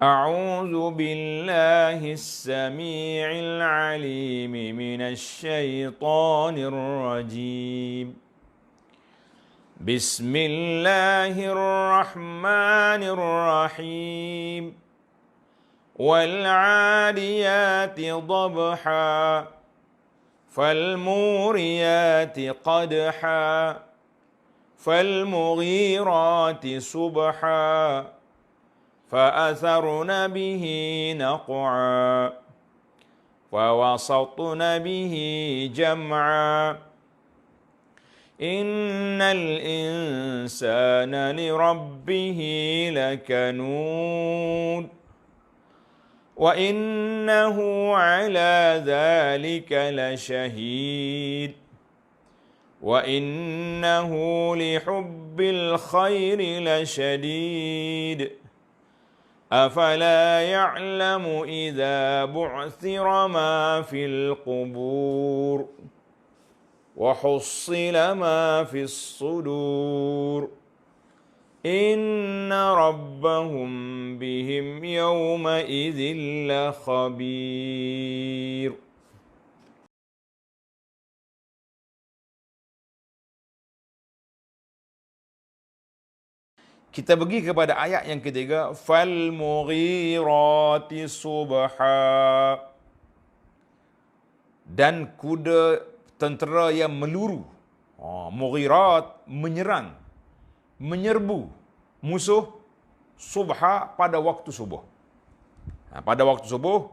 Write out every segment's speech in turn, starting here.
أعوذ بالله السميع العليم من الشيطان الرجيم بسم الله الرحمن الرحيم والعاديات ضبحا فالموريات قدحا فالمغيرات صبحا فأثرن به نقعا فوسطن به جمعا إن الإنسان لربه لكنود وإنه على ذلك لشهيد وإنه لحب الخير لشديد أفلا يعلم إذا بعثر ما في القبور وحصل ما في الصدور إن ربهم بهم يومئذ لخبير. Kita pergi kepada ayat yang ketiga, fal mughirati subha, dan kuda tentera yang meluru. Mughirat, menyerang, menyerbu musuh, subha, pada waktu subuh. Pada waktu subuh,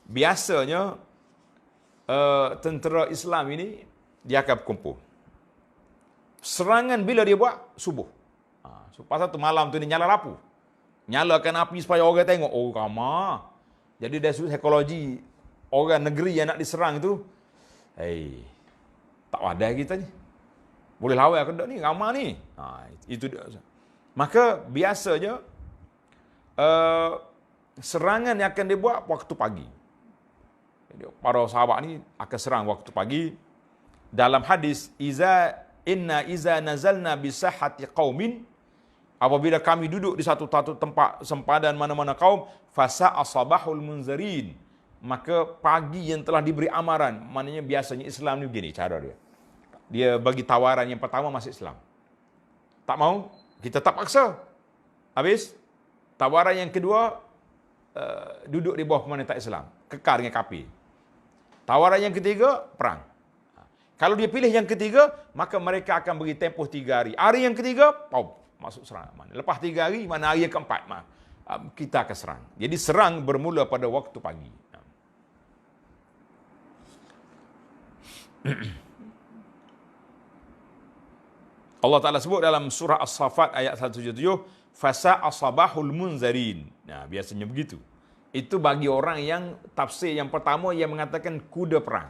biasanya tentera Islam ini dia akan berkumpul. Serangan bila dia buat? Subuh. So, pasal tu malam tu dia nyala lampu. Nyalakan api supaya orang tengok, oh ramah. Jadi dari sudut psikologi orang negeri yang nak diserang tu, tak wadah kita ni. Boleh lawan ke tak ni, ramah ni. Itu dia. Maka biasanya serangan yang akan dibuat waktu pagi. Jadi, para sahabat ni akan serang waktu pagi. Dalam hadis, inna iza nazalna bisahati qaumin, apabila kami duduk di satu tempat sempadan mana-mana kaum, fasa asabahul munzirin, maka pagi yang telah diberi amaran. Maknanya biasanya Islam ni begini cara dia. Dia bagi tawaran yang pertama masuk Islam. Tak mau, kita tak paksa. Habis, tawaran yang kedua, duduk di bawah pemerintah Islam, kekal dengan kafir. Tawaran yang ketiga, perang. Kalau dia pilih yang ketiga, maka mereka akan beri tempoh 3 hari. Hari yang ketiga, masuk serang. Lepas 3 hari, mana hari yang keempat, kita akan serang. Jadi serang bermula pada waktu pagi. Allah Ta'ala sebut dalam surah As-Saffat ayat 177, fasa asabahul munzirin. Biasanya begitu. Itu bagi orang yang tafsir yang pertama yang mengatakan kuda perang.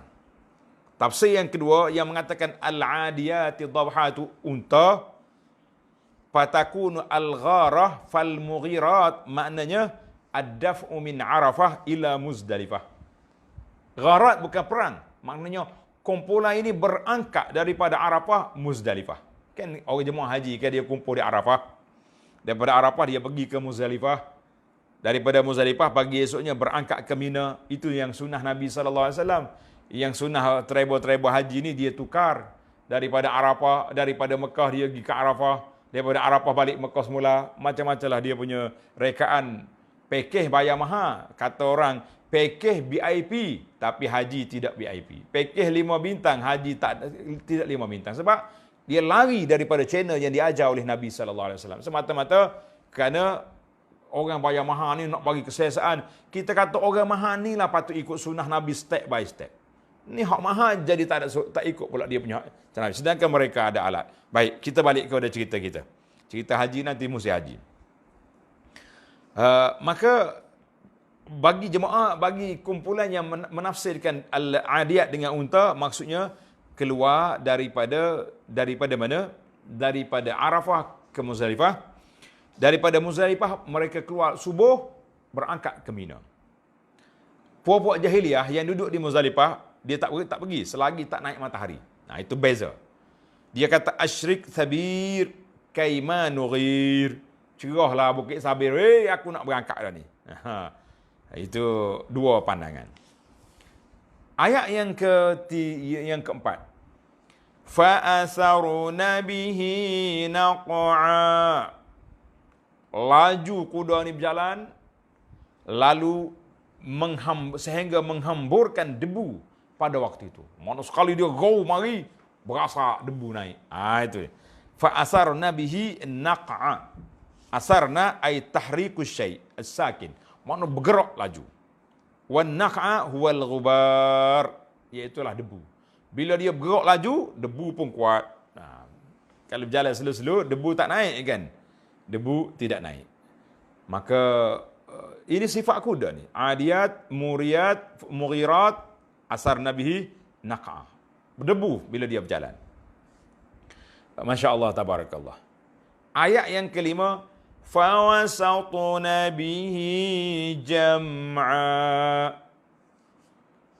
Tafsir yang kedua yang mengatakan al-adiyati dhabhatu, unta. Fatakunu al-gharah fal-mughirat, maknanya ad-daf'u min Arafah ila Muzdalifah. Gharat bukan perang, maknanya kumpulan ini berangkat daripada Arafah Muzdalifah. Kan orang jemaah haji kan dia kumpul di Arafah. Daripada Arafah dia pergi ke Muzdalifah. Daripada Muzdalifah pagi esoknya berangkat ke Mina. Itu yang sunnah Nabi SAW. Yang sunnah travel haji ni dia tukar daripada Arafah, daripada Mekah dia pergi ke Arafah. Daripada Arafah balik Mekah semula. Macam-macam lah dia punya rekaan. Pakej bayar mahal. Kata orang, pakej VIP, tapi haji tidak VIP. Pakej 5 bintang, haji tidak 5 bintang. Sebab dia lari daripada channel yang diajar oleh Nabi SAW. Semata-mata kerana orang bayar mahal ni nak bagi keselesaan. Kita kata orang mahal ni lah patut ikut sunnah Nabi step by step. Ni hak mahal jadi tak ikut pula dia punya hak. Sedangkan mereka ada alat. Baik, kita balik kepada cerita kita. Cerita haji nanti musim haji. Maka bagi jemaah, bagi kumpulan yang menafsirkan al-adiyat dengan unta, maksudnya keluar daripada mana? Daripada Arafah ke Muzdalifah. Daripada Muzdalifah mereka keluar subuh, berangkat ke Mina. Puak-puak jahiliah yang duduk di Muzdalifah, dia tak pergi selagi tak naik matahari. Itu beza. Dia kata asyrik thabir kaima nughir. cerahlah Bukit Sabir, aku nak berangkat dah ni. Itu dua pandangan. Ayat yang keempat. Fa'asaruna bihi naq'a. Laju kuda ni berjalan, lalu sehingga menghamburkan debu pada waktu itu. Mana sekali dia go mari, berasa debu naik. Itu. Fa'asarna bihi naq'a. Asarna ay tahrikus syai' as-sakin. Mana bergerak laju. Wan naq'a huwal ghubar, iaitulah debu. Bila dia bergerak laju, debu pun kuat. Kalau berjalan slow-slow, debu tak naik kan? Debu tidak naik. Maka ini sifat kuda ni. Adiyat, muriyat, mughirat, asar nabihi, naq'ah. Berdebu bila dia berjalan. Masya Allah, tabarakallah. Ayat yang kelima, fawasatuna bihi jam'a.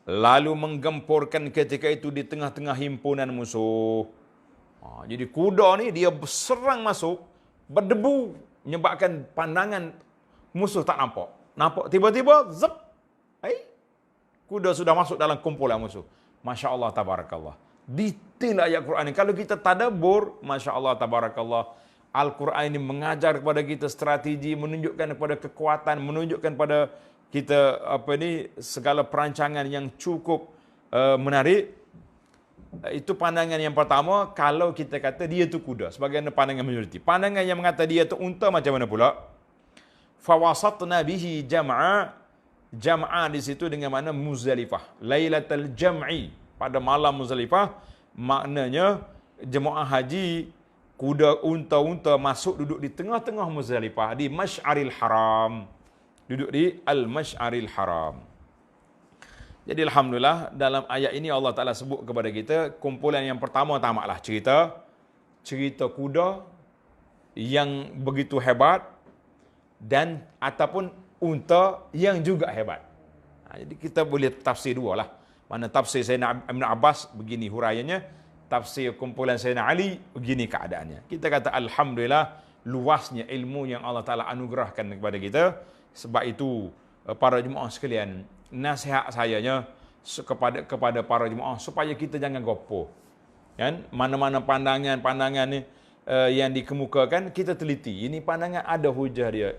Lalu menggempurkan ketika itu di tengah-tengah himpunan musuh. Jadi kuda ni dia berserang masuk, berdebu, menyebabkan pandangan musuh tak nampak. Nampak tiba-tiba, zep, kuda sudah masuk dalam kumpulan musuh. Masya Allah, tabarakallah. Detail ayat Quran ini. Kalau kita tadabbur, Masya Allah, tabarakallah, Al-Quran ini mengajar kepada kita strategi, menunjukkan kepada kekuatan, menunjukkan kepada kita segala perancangan yang cukup menarik. Itu pandangan yang pertama. Kalau kita kata dia tu kuda, sebagaimana pandangan majoriti. Pandangan yang mengata dia tu unta, macam mana pula? Fawasatna bihi jam'a. Jam'a di situ dengan makna Muzdalifah, Lailatul Jam'i, pada malam Muzdalifah. Maknanya jemaah haji, kuda unta-unta masuk duduk di tengah-tengah Muzdalifah, di Masy'aril Haram. Duduk di Al-Masy'aril Haram. Jadi alhamdulillah, dalam ayat ini Allah Ta'ala sebut kepada kita, kumpulan yang pertama tamatlah cerita kuda yang begitu hebat, dan ataupun unta yang juga hebat. Jadi kita boleh tafsir dua lah. Mana tafsir Sayyidina Ibn Abbas begini huraiannya, tafsir kumpulan Sayyidina Ali begini keadaannya. Kita kata alhamdulillah, luasnya ilmu yang Allah Ta'ala anugerahkan kepada kita. Sebab itu para jemaah sekalian, nasihat sayanya kepada para jemaah supaya kita jangan gopoh. Kan? Mana-mana pandangan ni yang dikemukakan, kita teliti. Ini pandangan ada hujah dia,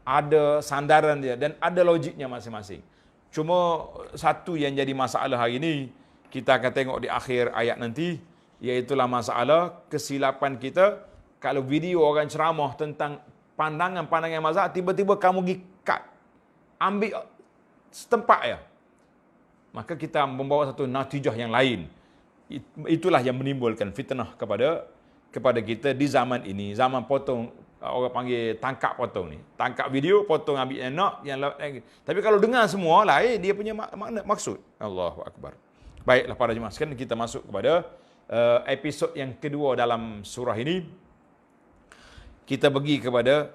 ada sandaran dia, dan ada logiknya masing-masing. Cuma satu yang jadi masalah hari ini, kita akan tengok di akhir ayat nanti, iaitulah masalah kesilapan kita. Kalau video orang ceramah tentang pandangan-pandangan mazhab, tiba-tiba kamu pergi cut, ambil setempat ya, maka kita membawa satu natijah yang lain. Itulah yang menimbulkan fitnah kepada kita di zaman ini. Zaman potong, orang panggil tangkap potong ni. Tangkap video, potong, ambil yang nak, yang lain. Tapi kalau dengar semua lain, dia punya makna, maksud. Allahu Akbar. Baiklah para jemaah sekalian, kita masuk kepada episod yang kedua dalam surah ini. Kita pergi kepada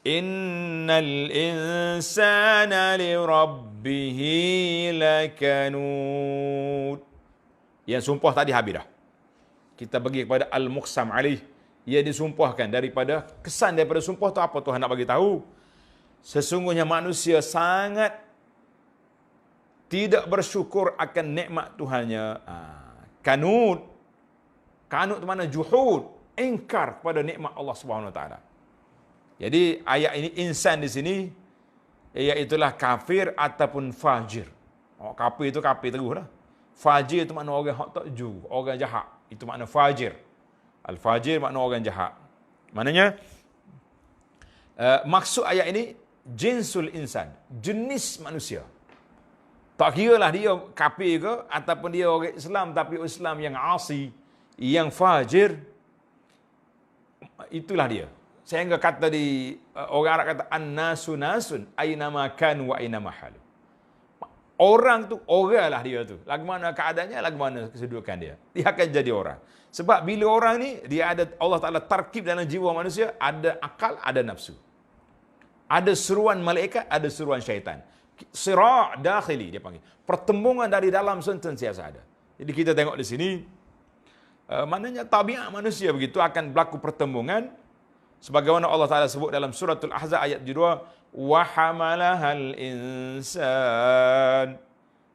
innal insana li rabbihi lakanud. Yang sumpah tadi habis dah. Kita pergi kepada al-muqsam alaih. Ia disumpahkan daripada sumpah tu apa Tuhan nak bagi tahu? Sesungguhnya manusia sangat tidak bersyukur akan nikmat Tuhannya. Kanud tu mana juhud, ingkar kepada nikmat Allah Subhanahu Wa Taala. Jadi ayat ini insan di sini iaitulah kafir ataupun fajir. Kafir itu kafir terus lah. Fajir itu makna orang hak tak ju, orang jahat. Itu makna fajir. Al-fajir makna orang jahat. Maknanya maksud ayat ini jinsul insan, jenis manusia. Tak kira lah dia kafir ke ataupun dia orang Islam, tapi Islam yang asi, yang fajir, itulah dia. Sehingga kata orang Arab kata an-nasu nasun aynama kanu wa aynama halu. Orang tu orang lah dia tu. Lagu mana keadaannya, lagu mana kesedudukan dia, dia akan jadi orang. Sebab bila orang ni, dia ada, Allah Ta'ala tarkib dalam jiwa manusia, ada akal, ada nafsu. Ada seruan malaikat, ada seruan syaitan. Sira' dakhili dia panggil. Pertembungan dari dalam sentiasa ada. Jadi kita tengok di sini, maknanya tabiat manusia begitu, akan berlaku pertembungan Sebagaimana Allah Ta'ala sebut dalam suratul Ahzab ayat 2, wa hamalahal insan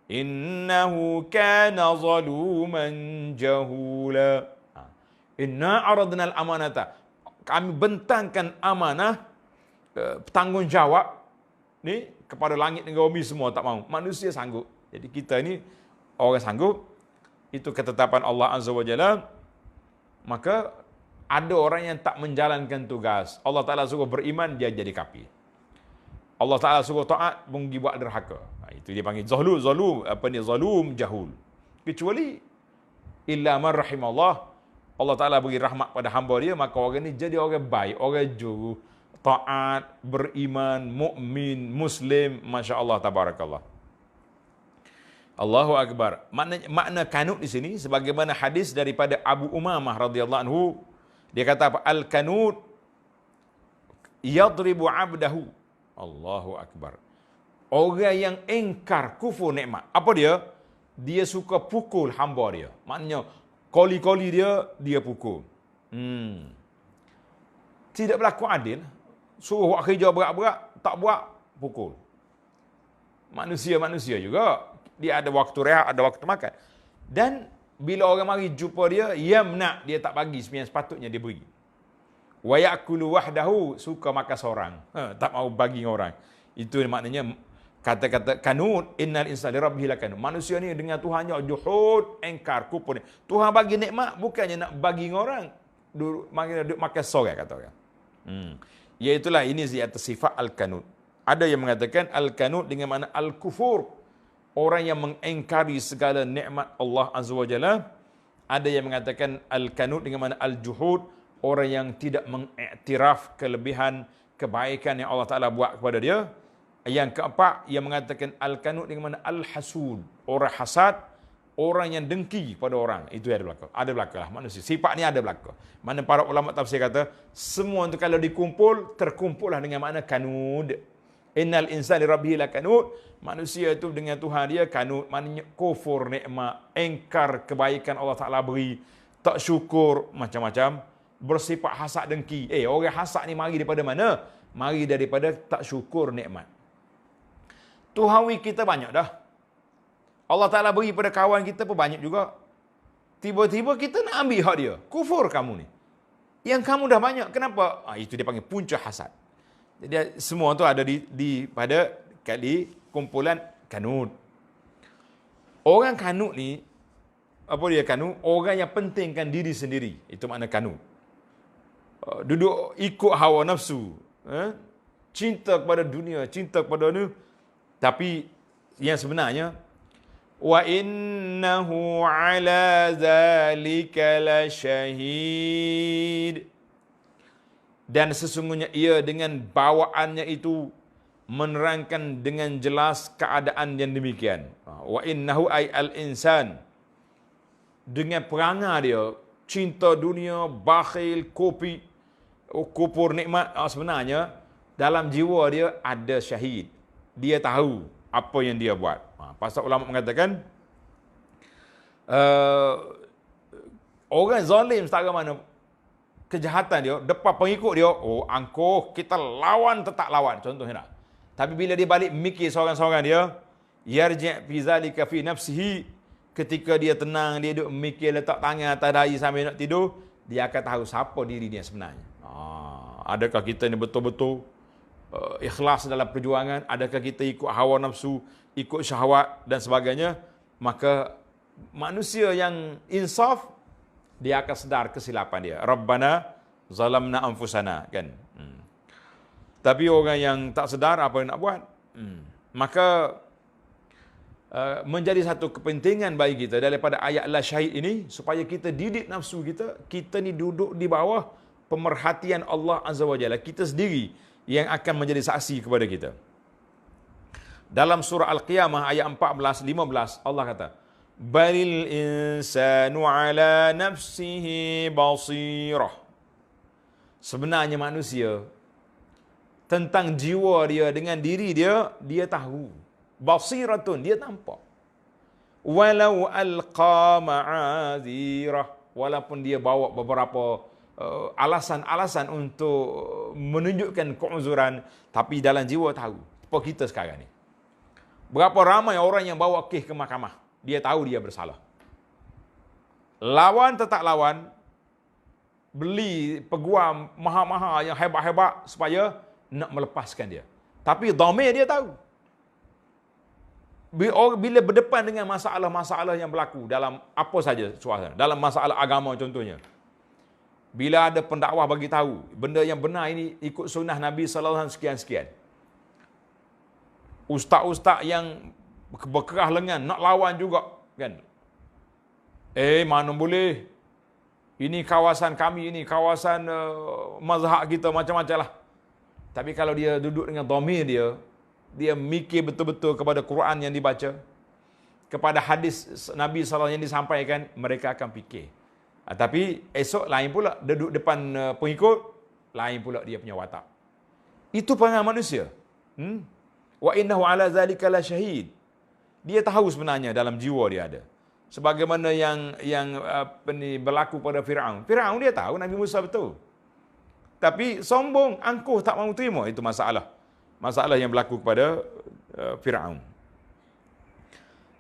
innahu kana zaluman jahula. Inna aradna al-amanata. Kami bentangkan amanah, tanggungjawab ni kepada langit dan bumi semua tak mau. Manusia sanggup. Jadi kita ni orang sanggup. Itu ketetapan Allah Azza wa Jalla. Maka ada orang yang tak menjalankan tugas. Allah Ta'ala suruh beriman, dia jadi kafir. Allah Ta'ala suruh taat, pergi buat derhaka. Itu dia panggil zalum, zalum jahul. Kecuali illa man rahimallah, Allah Ta'ala beri rahmat pada hamba dia, maka orang ni jadi orang baik, orang jujur, taat, beriman, mukmin, muslim, masya-Allah tabarakallah. Allahu akbar. Makna kanut di sini sebagaimana hadis daripada Abu Umamah radhiyallahu anhu, dia kata apa? Al-kanut yadribu 'abdahu. Allahu akbar. Orang yang engkar kufur nikmat. Apa dia? Dia suka pukul hamba dia. Maknanya koli-koli dia pukul. Tidak berlaku adil. Suruh buat kerja berat-berat, tak buat, pukul. Manusia juga. Dia ada waktu rehat, ada waktu makan. Dan bila orang mari jumpa dia, yamna, dia tak bagi sebenarnya sepatutnya dia beri. Wa ya'kulu wahdahu, suka makan seorang. Tak mau bagi orang. Itu maknanya kata-kata kanut, innal insana lirabbih lakanut. Manusia ni dengan Tuhannya juhud, engkar, kufur. Tuhan bagi nikmat bukannya nak bagi orang. Duduk makan seorang kata orang. Iaitulah ini sifat al-kanut. Ada yang mengatakan al-kanut dengan makna al-kufur. Orang yang mengingkari segala nikmat Allah Azza wa Jalla. Ada yang mengatakan al-kanut dengan makna al-juhud, orang yang tidak mengiktiraf kelebihan kebaikan yang Allah Ta'ala buat kepada dia. Yang keempat, yang mengatakan al-kanut dengan makna al-hasud, orang hasad, orang yang dengki pada orang. Itu ada berlaku lah manusia. Sifat ni ada berlaku. Mana para ulama tafsir kata, semua itu kalau dikumpul, terkumpullah dengan makna kanud. Innal insana lirabbih lakanut. Manusia itu dengan Tuhan dia kanut, maknanya kufur nikmat, engkar kebaikan Allah Ta'ala beri, tak syukur, macam-macam, bersifat hasad dengki. Orang hasad ni mari daripada mana? Mari daripada tak syukur nikmat. Tuhawi kita banyak dah. Allah Ta'ala beri pada kawan kita pun banyak juga. Tiba-tiba kita nak ambil hak dia. Kufur kamu ni. Yang kamu dah banyak, kenapa? Itu dia panggil punca hasad. Jadi semua tu ada pada kali kumpulan kanut. Orang kanut ni, apa dia kanut? Orang yang pentingkan diri sendiri. Itu makna kanut. Duduk ikut hawa nafsu. Cinta kepada dunia, cinta kepada ni. Tapi yang sebenarnya, wa innahu ala zalika lasyahid. Dan sesungguhnya ia dengan bawaannya itu menerangkan dengan jelas keadaan yang demikian. Wa innahu ay al-insan. Dengan perangai dia, cinta dunia, bakhil, kufur nikmat, sebenarnya dalam jiwa dia ada syahid. Dia tahu apa yang dia buat. Pasal ulama mengatakan, orang zalim setara mana kejahatan dia, depan pengikut dia, angkuh, kita lawan tetap lawan. Contohnya tak. Tapi bila dia balik mikir seorang-seorang dia, yarji' fi zalika fi nafsihi, ketika dia tenang, dia duduk mikir, letak tangan atas dahi sambil nak tidur, dia akan tahu siapa diri dia sebenarnya. Adakah kita ni betul-betul ikhlas dalam perjuangan? Adakah kita ikut hawa nafsu, ikut syahwat dan sebagainya? Maka manusia yang insaf, dia akan sedar kesilapan dia. Rabbana zalamna anfusana, kan? Tapi orang yang tak sedar, apa yang nak buat? Maka menjadi satu kepentingan bagi kita daripada ayat la syahid ini, supaya kita didik nafsu kita. Kita ni duduk di bawah pemerhatian Allah Azza wa Jalla. Kita sendiri yang akan menjadi saksi kepada kita. Dalam surah Al-Qiyamah ayat 14-15, Allah kata, balil insanu ala nafsihi basirah. Sebenarnya manusia, tentang jiwa dia, dengan diri dia, dia tahu. Basiratun, dia nampak. Walau alqa ma'azirah, walaupun dia bawa beberapa alasan-alasan untuk menunjukkan keuzuran, tapi dalam jiwa tahu. Seperti kita sekarang ni. Berapa ramai orang yang bawa kes ke mahkamah, dia tahu dia bersalah. Lawan tetap lawan, beli peguam mahal-mahal yang hebat-hebat supaya nak melepaskan dia. Tapi dhamir dia tahu. Bila berdepan dengan masalah-masalah yang berlaku dalam apa saja suasana, dalam masalah agama contohnya. Bila ada pendakwah bagi tahu benda yang benar ini ikut sunnah Nabi sallallahu alaihi wasallam sekian-sekian. Ustaz-ustaz yang berkerah lengan nak lawan juga kan. Mana boleh. Ini kawasan kami, ini kawasan mazhab kita, macam-macam lah. Tapi kalau dia duduk dengan dhamir dia mikir betul-betul kepada Quran yang dibaca, kepada hadis Nabi SAW yang disampaikan, mereka akan fikir. Tapi esok lain pula, duduk depan pengikut, lain pula dia punya watak. Itu perangai manusia. Wa innahu ala zalika la syahid. Dia tahu sebenarnya dalam jiwa dia ada. Sebagaimana yang berlaku pada Firaun. Firaun dia tahu Nabi Musa betul. Tapi sombong, angkuh, tak mahu terima. Itu masalah. Masalah yang berlaku kepada Firaun.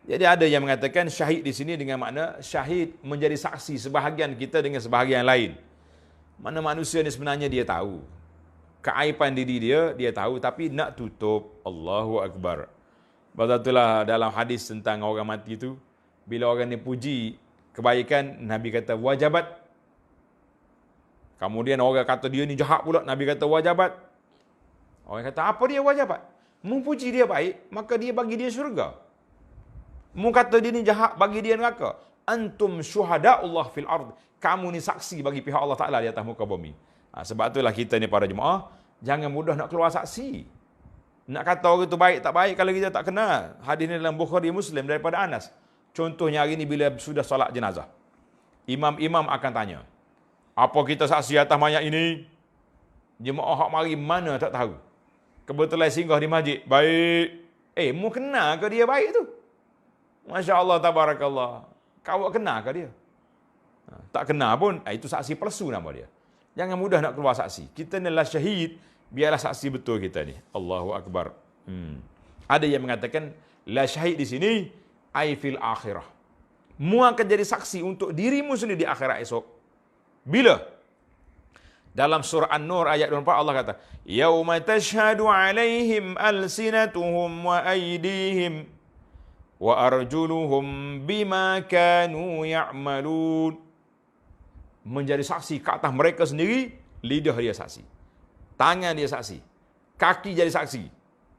Jadi ada yang mengatakan syahid di sini dengan makna syahid menjadi saksi sebahagian kita dengan sebahagian lain. Mana manusia ni sebenarnya dia tahu. Keaiban diri dia tahu, tapi nak tutup. Allahu Akbar. Sebab itulah dalam hadis tentang orang mati itu, bila orang ni puji kebaikan, Nabi kata wajabat. Kemudian orang kata dia ni jahat pula, Nabi kata wajabat. Orang kata apa dia wajabat? Memuji dia baik, maka dia bagi dia syurga. Mu kata dia ni jahat, bagi dia neraka. Antum syuhada'ullah fil ard. Kamu ni saksi bagi pihak Allah Ta'ala di atas muka bumi. Sebab itulah kita ni para jemaah, jangan mudah nak keluar saksi. Nak kata orang tu baik tak baik kalau kita tak kenal. Hadis ni dalam Bukhari Muslim daripada Anas. Contohnya hari ni bila sudah solat jenazah. Imam-imam akan tanya, apa kita saksi atas mayat ini? Jemaah hak mari mana tak tahu. Kebetulan singgah di masjid. Baik. Mu kenal ke dia baik tu? Masya Allah, tabarakallah. Kau kenal ke dia? Tak kenal pun, itu saksi palsu nama dia. Jangan mudah nak keluar saksi. Kita ni adalah syahid, biarlah saksi betul kita ni. Allahu Akbar. Ada yang mengatakan, la syahid di sini, ai fil akhirah. Mu akan jadi saksi untuk dirimu sendiri di akhirat esok. Bila? Dalam surah An-Nur ayat 24 Allah kata, yauma tashhadu alaihim alsinatuhum wa aydihim wa arjuluhum bima kanu ya'malun. Menjadi saksi ke atas mereka sendiri, lidah dia saksi, tangan dia saksi, kaki jadi saksi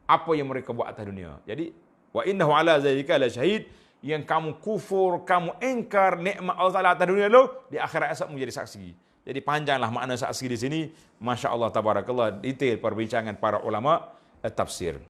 apa yang mereka buat atas dunia. Jadi wa innahu ala zalika la syahid, yang kamu kufur, kamu engkar nikmat Allah Taala atas dunia lo, di akhirat esok menjadi saksi. Jadi panjanglah makna saksi di sini. Masya Allah, tabarakallah, detail perbincangan para ulama tafsir.